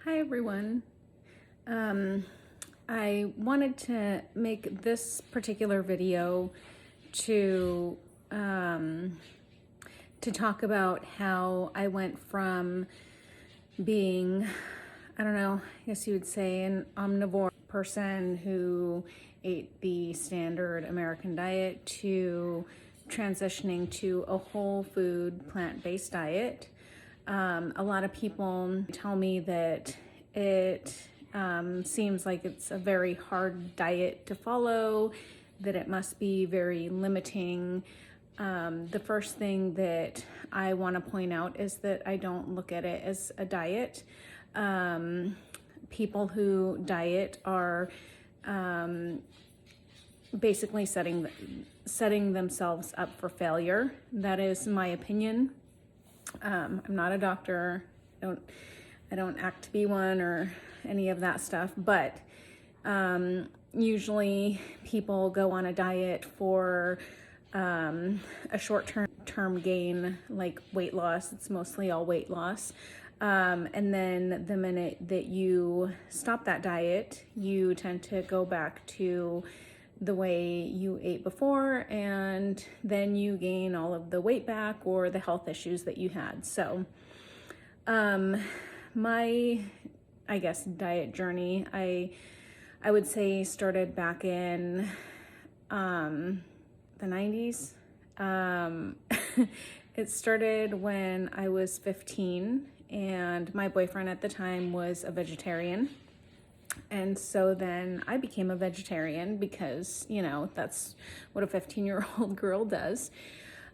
Hi everyone. I wanted to make this particular video to talk about how I went from being, I don't know, I guess you would say an omnivore person who ate the standard American diet to transitioning to a whole food plant-based diet. A lot of people tell me that it seems like it's a very hard diet to follow, that it must be very limiting. The first thing that I want to point out is that I don't look at it as a diet. People who diet are basically setting themselves up for failure. That is my opinion. I'm not a doctor. I don't act to be one or any of that stuff, but usually people go on a diet for a short-term gain, like weight loss. It's mostly all weight loss. And then the minute that you stop that diet, you tend to go back to the way you ate before, and then you gain all of the weight back or the health issues that you had. So my, I guess, diet journey, I would say started back in the 90s. It started when I was 15 and my boyfriend at the time was a vegetarian. And so then I became a vegetarian because, you know, that's what a 15-year-old girl does.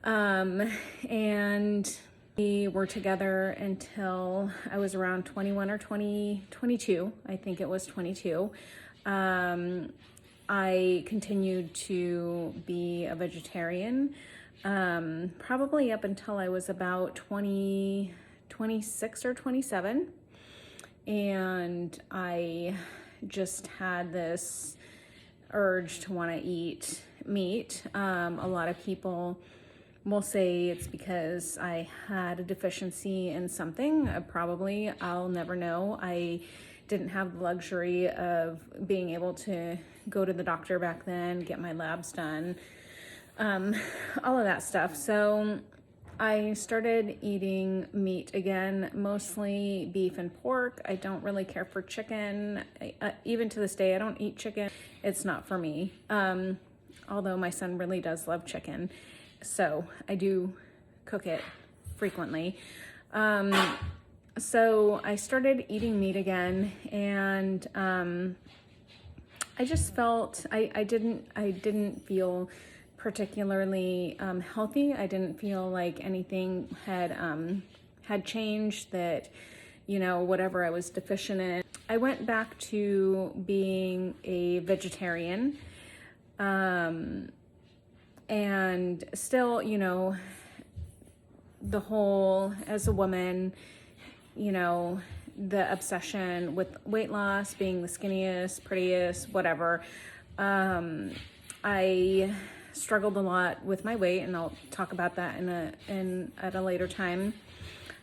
And we were together until I was around 21 or 22. I think it was 22. I continued to be a vegetarian, probably up until I was about 26 or 27. And I just had this urge to want to eat meat. A lot of people will say it's because I had a deficiency in something. Probably, I'll never know. I didn't have the luxury of being able to go to the doctor back then, get my labs done, all of that stuff. So I started eating meat again, mostly beef and pork. I don't really care for chicken. Even to this day, I don't eat chicken. It's not for me. Although my son really does love chicken, so I do cook it frequently. So I started eating meat again, and I just felt I didn't feel particularly healthy. I didn't feel like anything had changed, that, you know, whatever I was deficient in. I went back to being a vegetarian, and still, you know, the whole, as a woman, you know, the obsession with weight loss, being the skinniest, prettiest, whatever. I struggled a lot with my weight, and I'll talk about that at a later time.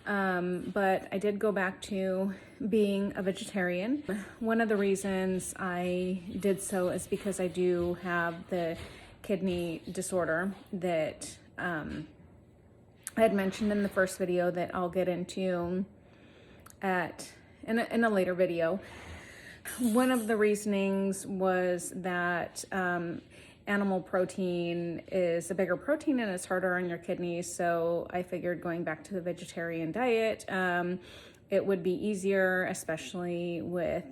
But I did go back to being a vegetarian. One of the reasons I did so is because I do have the kidney disorder that I had mentioned in the first video that I'll get into in a later video. One of the reasonings was that animal protein is a bigger protein and it's harder on your kidneys. So I figured going back to the vegetarian diet, it would be easier, especially with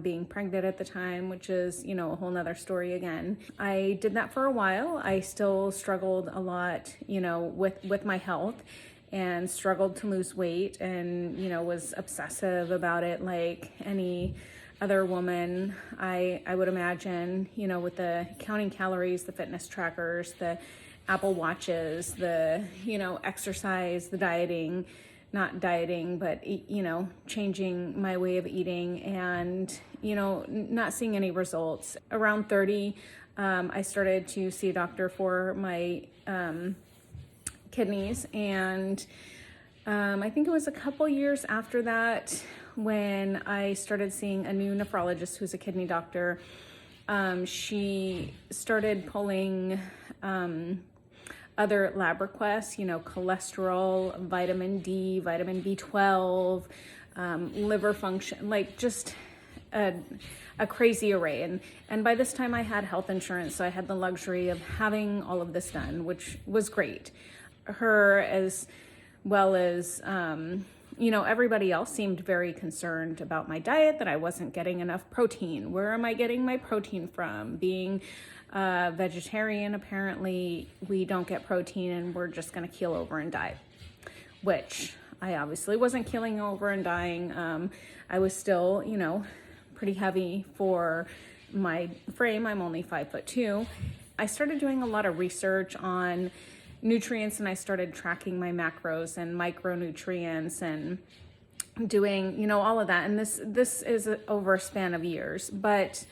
being pregnant at the time, which is, you know, a whole nother story again. I did that for a while. I still struggled a lot, you know, with my health, and struggled to lose weight, and, you know, was obsessive about it like any other woman, I would imagine, you know, with the counting calories, the fitness trackers, the Apple Watches, the, you know, exercise, the dieting, not dieting, but, you know, changing my way of eating, and, you know, not seeing any results. Around 30, I started to see a doctor for my kidneys, and I think it was a couple years after that when I started seeing a new nephrologist who's a kidney doctor. She started pulling other lab requests, cholesterol, vitamin D, vitamin B12, liver function, like just a crazy array. And by this time I had health insurance, so I had the luxury of having all of this done, which was great. Her, as well as, everybody else seemed very concerned about my diet, that I wasn't getting enough protein. Where am I getting my protein from? Being vegetarian, apparently we don't get protein and we're just gonna keel over and die, which I obviously wasn't keeling over and dying. I was still, pretty heavy for my frame. I'm only 5'2". I started doing a lot of research on nutrients, and I started tracking my macros and micronutrients and doing, all of that. And this is over a span of years. But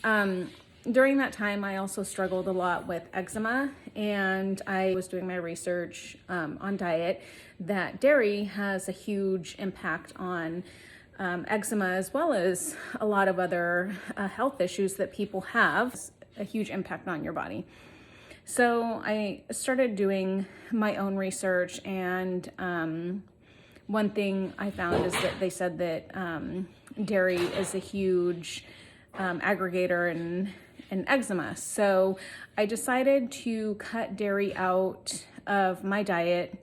during that time, I also struggled a lot with eczema, and I was doing my research on diet that dairy has a huge impact on eczema, as well as a lot of other health issues that people have, a huge impact on your body. So I started doing my own research, and one thing I found is that they said that dairy is a huge aggregator in eczema. So I decided to cut dairy out of my diet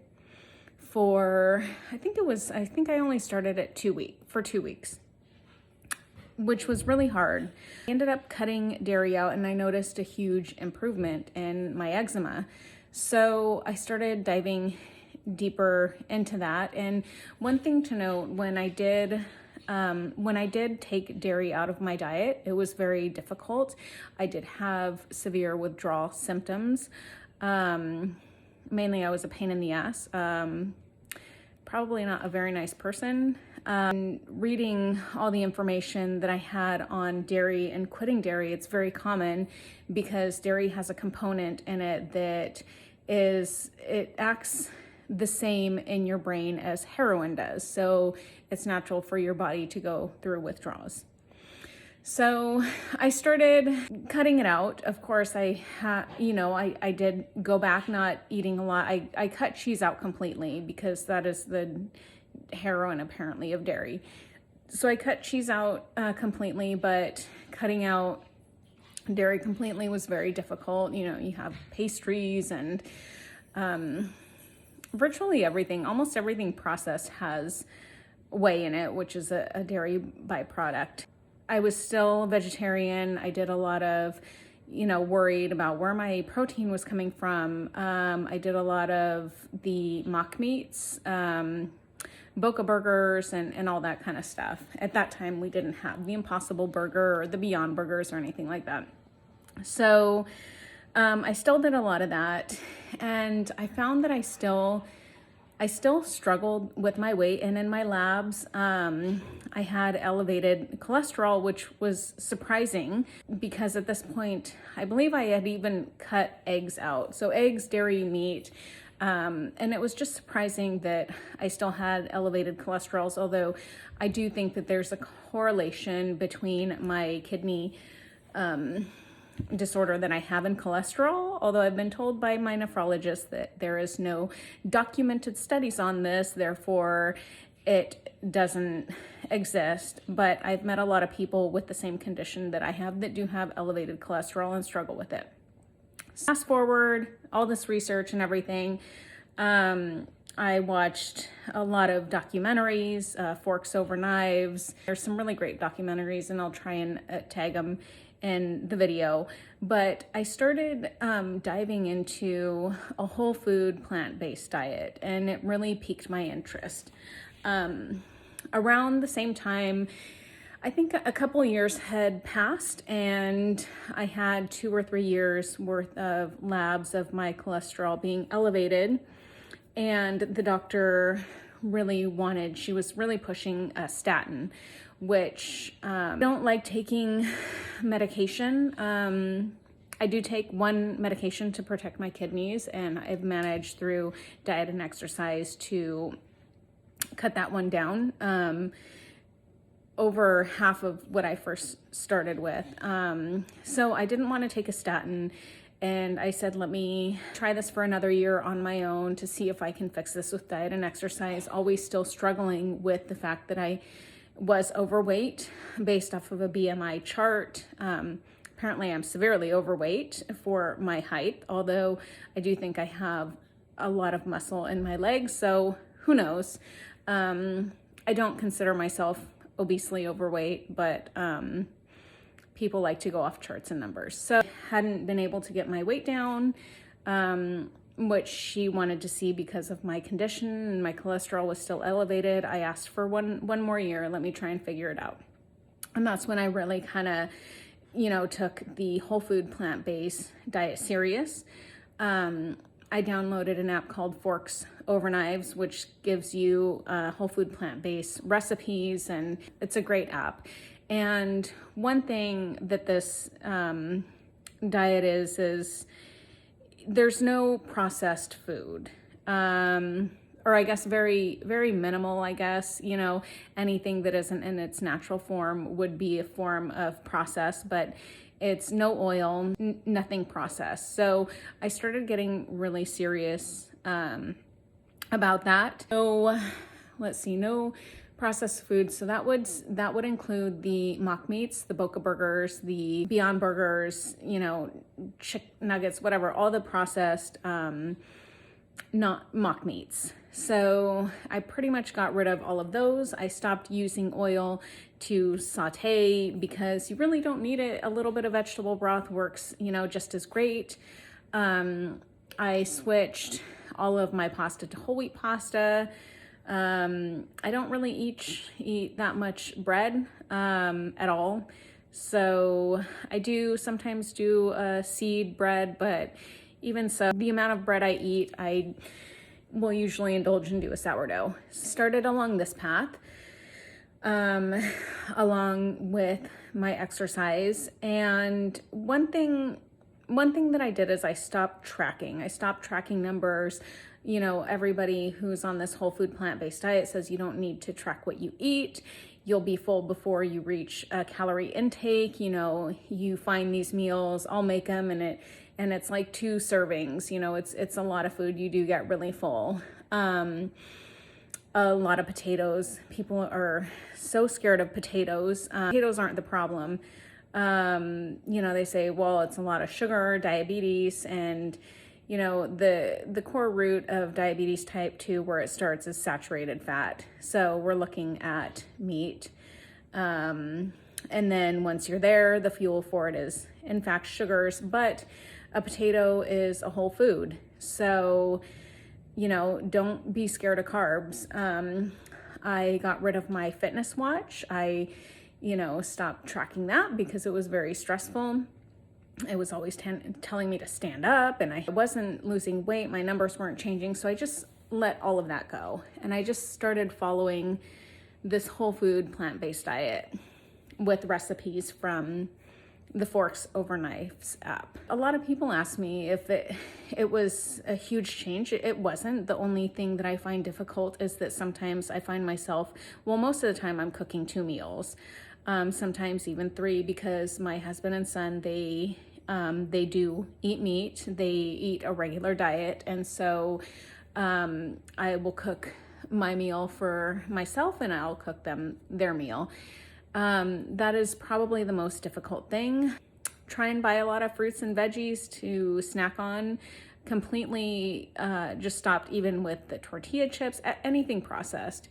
for, I think I only started at for 2 weeks, which was really hard. I ended up cutting dairy out, and I noticed a huge improvement in my eczema. So I started diving deeper into that. And one thing to note, when I did take dairy out of my diet, it was very difficult. I did have severe withdrawal symptoms. Mainly I was a pain in the ass. Probably not a very nice person. Reading all the information that I had on dairy and quitting dairy, it's very common because dairy has a component in it that it acts the same in your brain as heroin does. So it's natural for your body to go through withdrawals. So I started cutting it out. Of course, I did go back not eating a lot. I cut cheese out completely because that is the heroin apparently of dairy. So I cut cheese out completely, but cutting out dairy completely was very difficult. You have pastries and virtually everything, almost everything processed has whey in it, which is a dairy byproduct. I was still a vegetarian. I did a lot of, worried about where my protein was coming from. I did a lot of the mock meats, Boca burgers, and all that kind of stuff. At that time, we didn't have the Impossible Burger or the Beyond Burgers or anything like that. So I still did a lot of that, and I found that I still struggled with my weight, and in my labs, I had elevated cholesterol, which was surprising because at this point, I believe I had even cut eggs out. So eggs, dairy, meat, and it was just surprising that I still had elevated cholesterols, although I do think that there's a correlation between my kidney disorder that I have in cholesterol, although I've been told by my nephrologist that there is no documented studies on this, therefore it doesn't exist. But I've met a lot of people with the same condition that I have that do have elevated cholesterol and struggle with it. Fast forward, all this research and everything, I watched a lot of documentaries, Forks Over Knives. There's some really great documentaries, and I'll try and tag them in the video. But I started diving into a whole food plant-based diet, and it really piqued my interest. Around the same time, I think a couple of years had passed, and I had 2 or 3 years worth of labs of my cholesterol being elevated, and the doctor she was really pushing a statin, which I don't like taking medication. I do take one medication to protect my kidneys, and I've managed through diet and exercise to cut that one down, over half of what I first started with. So I didn't want to take a statin, and I said, let me try this for another year on my own to see if I can fix this with diet and exercise. Always still struggling with the fact that I was overweight based off of a BMI chart. Apparently I'm severely overweight for my height, although I do think I have a lot of muscle in my legs, so who knows. I don't consider myself obesely overweight, but people like to go off charts and numbers. So I hadn't been able to get my weight down, which she wanted to see because of my condition, and my cholesterol was still elevated. I asked for one more year, let me try and figure it out. And that's when I really kind of, took the whole food plant-based diet serious. I downloaded an app called Forks Over Knives, which gives you whole food plant-based recipes, and it's a great app. And one thing that this diet is there's no processed food, or I guess very, very minimal, I guess. Anything that isn't in its natural form would be a form of process, but it's no oil, nothing processed. So I started getting really serious about that. So let's see, no processed food. So that would include the mock meats, the Boca burgers, the Beyond burgers, chick nuggets, whatever, all the processed not mock meats. So I pretty much got rid of all of those. I stopped using oil to saute because you really don't need it. A little bit of vegetable broth works, just as great. I switched all of my pasta to whole wheat pasta. I don't really eat that much bread at all. So I do sometimes do seed bread, but even so, the amount of bread I eat, I will usually indulge and do a sourdough. Started along this path, along with my exercise. And one thing that I did is I stopped tracking. I stopped tracking numbers. Everybody who's on this whole food plant-based diet says you don't need to track what you eat. You'll be full before you reach a calorie intake. You find these meals, I'll make them, and it's like 2 servings. It's a lot of food. You do get really full. A lot of potatoes. People are so scared of potatoes. Potatoes aren't the problem. They say, well, it's a lot of sugar, diabetes, and the core root of diabetes type 2, where it starts, is saturated fat. So we're looking at meat. And then once you're there, the fuel for it is, in fact, sugars. But a potato is a whole food. So, don't be scared of carbs. I got rid of my fitness watch. I, stopped tracking that because it was very stressful. It was always telling me to stand up, and I wasn't losing weight. My numbers weren't changing. So I just let all of that go. And I just started following this whole food plant-based diet with recipes from the Forks Over Knives app. A lot of people ask me if it was a huge change. It wasn't. The only thing that I find difficult is that sometimes I find myself, most of the time I'm cooking 2 meals, sometimes even 3, because my husband and son, they do eat meat. They eat a regular diet. And so I will cook my meal for myself, and I'll cook them their meal. That is probably the most difficult thing. Try and buy a lot of fruits and veggies to snack on. Completely just stopped even with the tortilla chips, anything processed.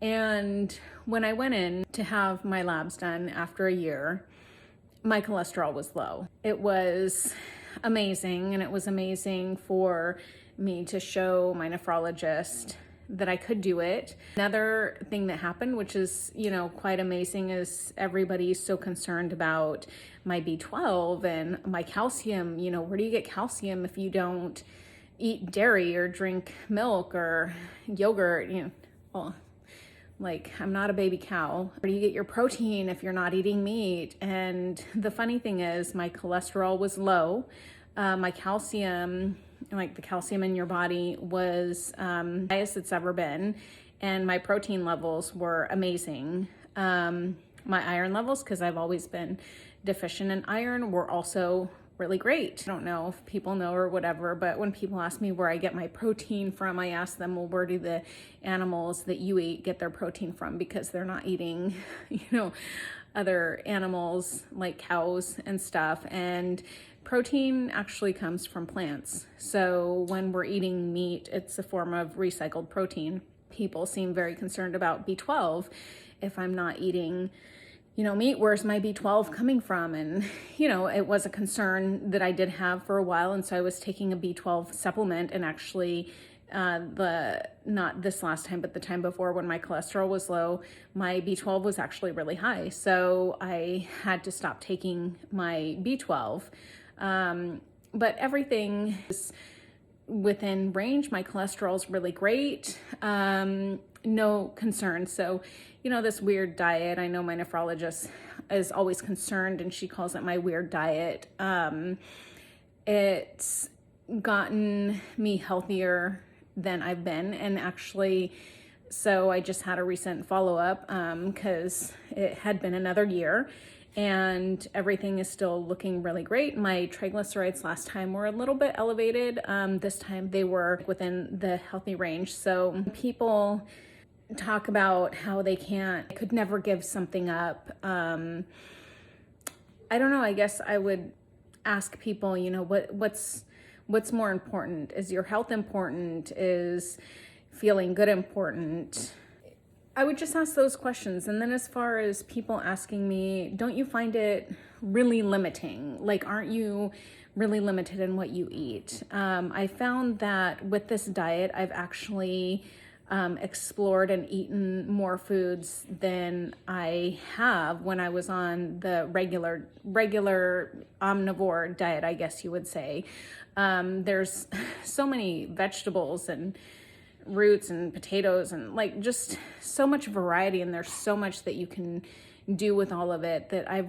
And when I went in to have my labs done after a year, my cholesterol was low. It was amazing, and it was amazing for me to show my nephrologist that I could do it. Another thing that happened, which is, quite amazing, is everybody's so concerned about my B12 and my calcium. Where do you get calcium if you don't eat dairy or drink milk or yogurt? I'm not a baby cow. Where do you get your protein if you're not eating meat? And the funny thing is, my cholesterol was low. My calcium, the calcium in your body, was highest it's ever been. and my protein levels were amazing. My iron levels, because I've always been deficient in iron, were also really great. I don't know if people know or whatever, but when people ask me where I get my protein from, I ask them, well, where do the animals that you eat get their protein from? Because they're not eating, other animals like cows and stuff. And protein actually comes from plants. So when we're eating meat, it's a form of recycled protein. People seem very concerned about B12. If I'm not eating meat, where's my B12 coming from? And, it was a concern that I did have for a while. And so I was taking a B12 supplement, and actually not this last time, but the time before, when my cholesterol was low, my B12 was actually really high. So I had to stop taking my B12. But everything is within range. My cholesterol is really great. No concerns. So, this weird diet, I know my nephrologist is always concerned, and she calls it my weird diet. It's gotten me healthier than I've been. And actually, so I just had a recent follow-up because it had been another year, and everything is still looking really great. My triglycerides last time were a little bit elevated. This time they were within the healthy range. So people talk about how they could never give something up. I don't know, I guess I would ask people, what's more important? Is your health important? Is feeling good important? I would just ask those questions. And then as far as people asking me, don't you find it really limiting? Like, aren't you really limited in what you eat? I found that with this diet, I've actually explored and eaten more foods than I have when I was on the regular omnivore diet, I guess you would say. There's so many vegetables and roots and potatoes and just so much variety, and there's so much that you can do with all of it that I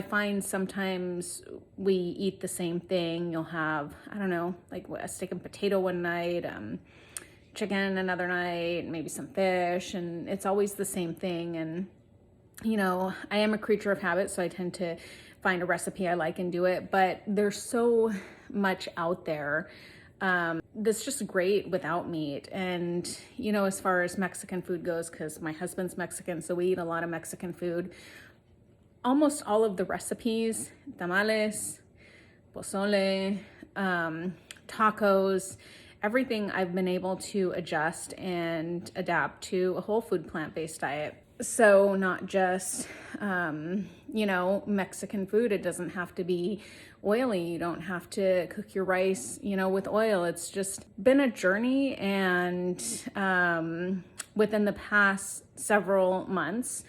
find sometimes we eat the same thing. You'll have, I don't know, like a steak and potato one night, chicken another night, maybe some fish, and it's always the same thing. And I am a creature of habit, so I tend to find a recipe I like and do it, but there's so much out there that's just great without meat. And as far as Mexican food goes, because my husband's Mexican, so we eat a lot of Mexican food, almost all of the recipes, tamales, pozole, tacos, everything I've been able to adjust and adapt to a whole food plant-based diet. So not just, Mexican food. It doesn't have to be oily. You don't have to cook your rice, with oil. It's just been a journey. And within the past several months,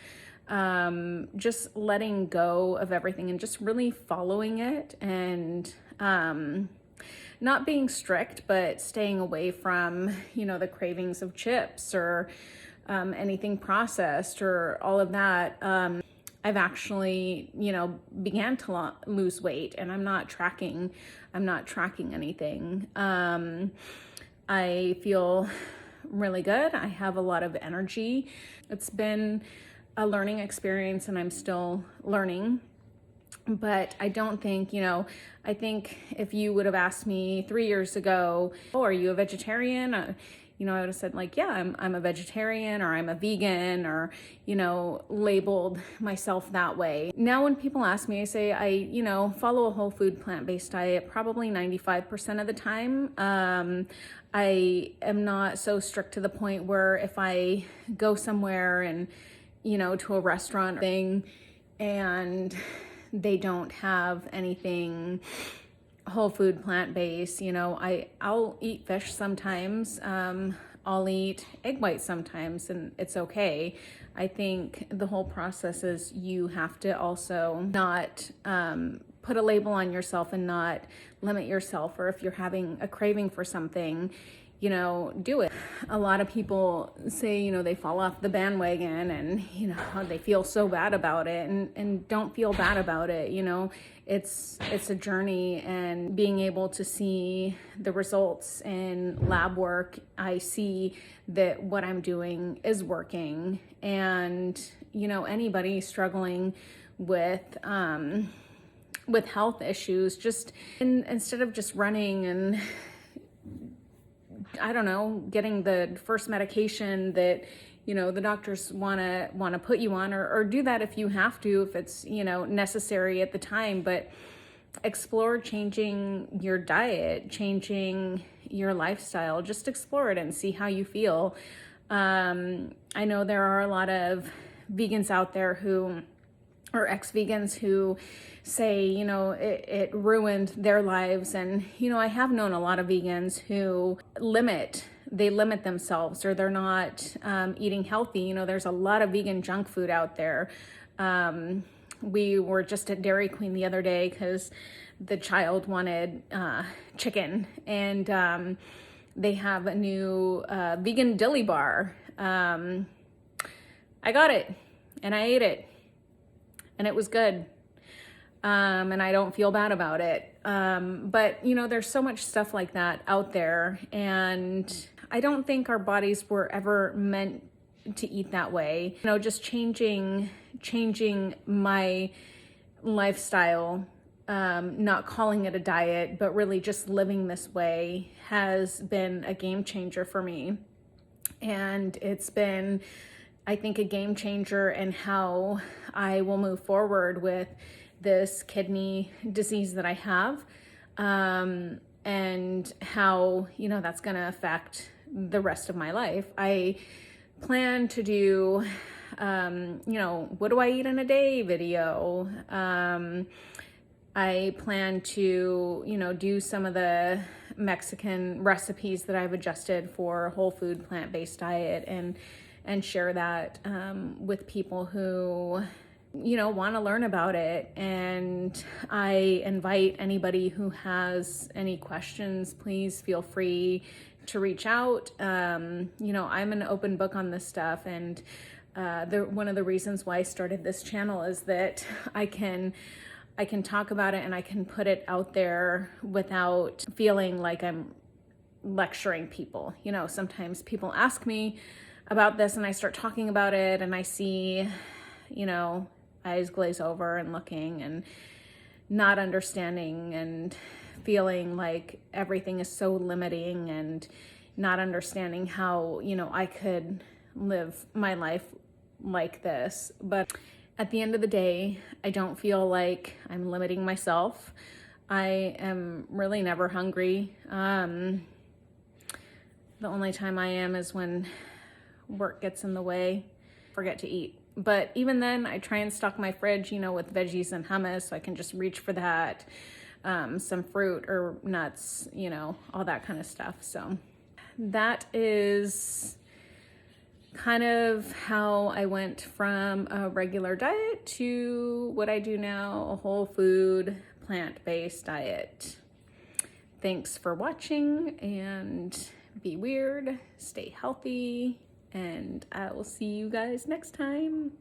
just letting go of everything and just really following it, and not being strict, but staying away from, the cravings of chips or anything processed or all of that. I've actually, began to lose weight, and I'm not tracking anything. I feel really good. I have a lot of energy. It's been a learning experience, and I'm still learning. But I don't think, I think if you would have asked me 3 years ago, oh, are you a vegetarian? I would have said yeah, I'm a vegetarian, or I'm a vegan, or, labeled myself that way. Now when people ask me, I say I follow a whole food plant-based diet probably 95% of the time. I am not so strict to the point where if I go somewhere and, to a restaurant thing, and they don't have anything whole food plant-based, I'll eat fish sometimes. I'll eat egg whites sometimes, and it's okay. I think the whole process is you have to also not put a label on yourself and not limit yourself, or if you're having a craving for something, you know, do it. A lot of people say, you know, they fall off the bandwagon and, you know, they feel so bad about it, and don't feel bad about it. You know, it's a journey, and being able to see the results in lab work, I see that what I'm doing is working. And, you know, anybody struggling with health issues, just instead of just running and, I don't know, getting the first medication that, you know, the doctors want to put you on, or do that if you have to, if it's, you know, necessary at the time, but explore changing your diet, changing your lifestyle. Just explore it and see how you feel. I know there are a lot of vegans out there or ex-vegans who say, you know, it ruined their lives. And, you know, I have known a lot of vegans who limit themselves, or they're not eating healthy. You know, there's a lot of vegan junk food out there. We were just at Dairy Queen the other day because the child wanted chicken, and they have a new vegan dilly bar. I got it and I ate it, and it was good. And I don't feel bad about it. But, you know, there's so much stuff like that out there, and I don't think our bodies were ever meant to eat that way. You know, just changing my lifestyle, not calling it a diet, but really just living this way, has been a game changer for me. And it's been, I think, a game changer in how I will move forward with this kidney disease that I have, and how, you know, that's going to affect the rest of my life. I plan to do, you know, what do I eat in a day video. I plan to, you know, do some of the Mexican recipes that I've adjusted for a whole food plant-based diet, and share that with people who, you know, want to learn about it. And I invite anybody who has any questions, please feel free to reach out. You know, I'm an open book on this stuff, and one of the reasons why I started this channel is that I can talk about it, and I can put it out there without feeling like I'm lecturing people. You know, sometimes people ask me about this and I start talking about it, and I see, you know, eyes glaze over and looking and not understanding and feeling like everything is so limiting, and not understanding how, you know, I could live my life like this. But at the end of the day, I don't feel like I'm limiting myself. I am really never hungry. The only time I am is when work gets in the way, forget to eat. But even then, I try and stock my fridge, you know, with veggies and hummus, so I can just reach for that. Some fruit or nuts, you know, all that kind of stuff. So that is kind of how I went from a regular diet to what I do now, a whole food, plant-based diet. Thanks for watching, and be weird, stay healthy, and I will see you guys next time.